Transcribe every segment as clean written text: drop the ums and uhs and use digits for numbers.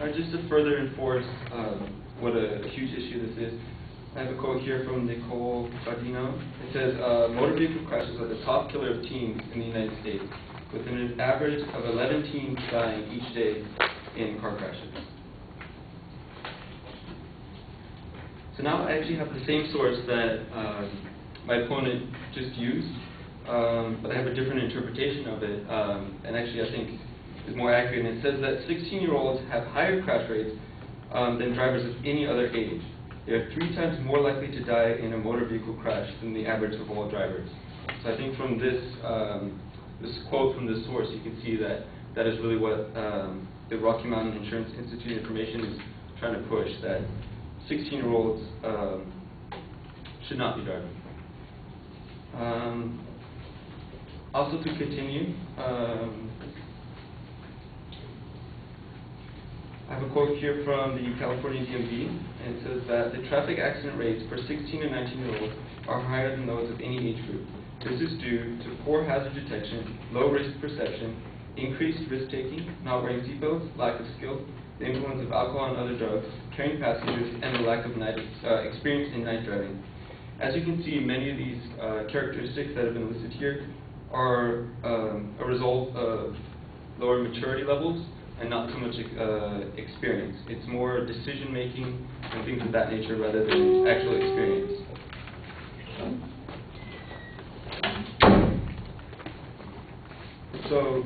Just to further enforce what a huge issue this is, I have a quote here from Nicole Bardino. It says, motor vehicle crashes are the top killer of teens in the United States, with an average of 11 teens dying each day in car crashes. So now I actually have the same source that my opponent just used, but I have a different interpretation of it, and actually I think is more accurate. And it says that 16-year-olds have higher crash rates than drivers of any other age. They are 3 times more likely to die in a motor vehicle crash than the average of all drivers. So I think from this quote from this source, you can see that that is really what the Rocky Mountain Insurance Institute information is trying to push, that 16-year-olds should not be driving. Also to continue, I have a quote here from the California DMV, and it says that the traffic accident rates for 16 and 19-year-olds are higher than those of any age group. This is due to poor hazard detection, low risk perception, increased risk-taking, not wearing seatbelts, lack of skill, the influence of alcohol and other drugs, carrying passengers, and the lack of experience in night driving. As you can see, many of these characteristics that have been listed here are a result of lower maturity levels and not so much experience. It's more decision-making and things of that nature rather than actual experience. So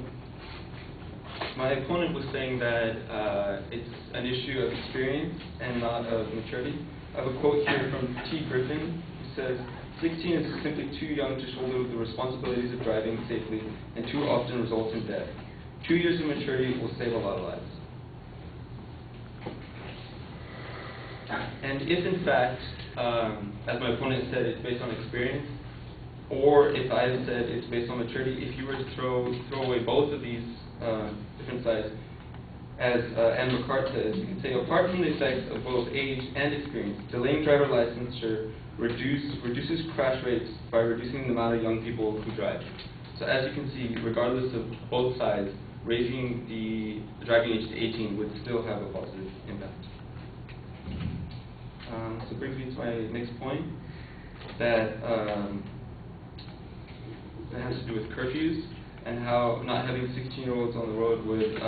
my opponent was saying that it's an issue of experience and not of maturity. I have a quote here from T. Griffin, who says, 16 is simply too young to shoulder the responsibilities of driving safely and too often results in death. 2 years of maturity will save a lot of lives. And if in fact, as my opponent said, it's based on experience, or if I had said it's based on maturity, if you were to throw away both of these different sides, as Anne McCart says, you could say, apart from the effects of both age and experience, delaying driver licensure reduces crash rates by reducing the amount of young people who drive. So as you can see, regardless of both sides, raising the driving age to 18 would still have a positive impact. So it brings me to my next point, that has to do with curfews and how not having 16-year-olds on the road would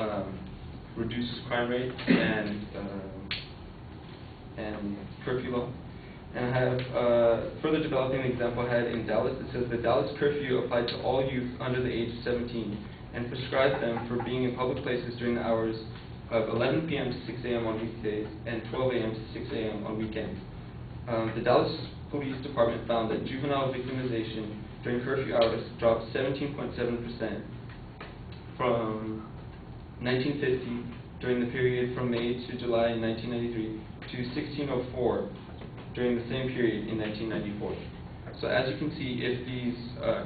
reduce crime rate and curfew law. And I have further developing an example I had in Dallas. It says the Dallas curfew applied to all youth under the age of 17 and prescribed them for being in public places during the hours of 11 p.m. to 6 a.m. on weekdays and 12 a.m. to 6 a.m. on weekends. The Dallas Police Department found that juvenile victimization during curfew hours dropped 17.7% from 1950 during the period from May to July in 1993 to 1604 during the same period in 1994. So as you can see, if these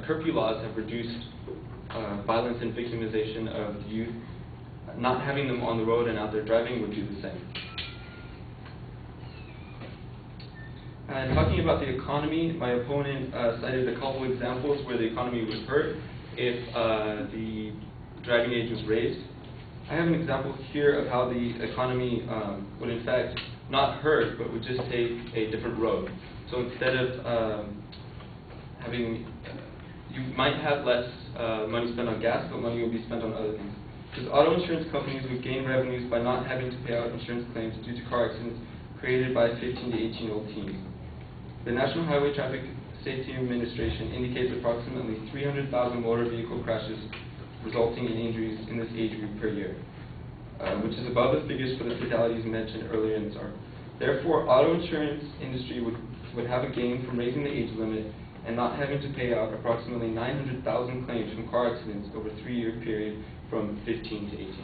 curfew laws have reduced violence and victimization of youth, not having them on the road and out there driving would do the same. And talking about the economy, my opponent cited a couple examples where the economy was hurt if the driving age was raised. I have an example here of how the economy would in fact not hurt, but would just take a different road. So instead of you might have less money spent on gas, but money will be spent on other things. Because auto insurance companies would gain revenues by not having to pay out insurance claims due to car accidents created by 15 to 18-year-old teens. The National Highway Traffic Safety Administration indicates approximately 300,000 motor vehicle crashes resulting in injuries in this age group per year, which is above the figures for the fatalities mentioned earlier in this article. Therefore, auto insurance industry would have a gain from raising the age limit and not having to pay out approximately 900,000 claims from car accidents over a 3-year period from 15 to 18.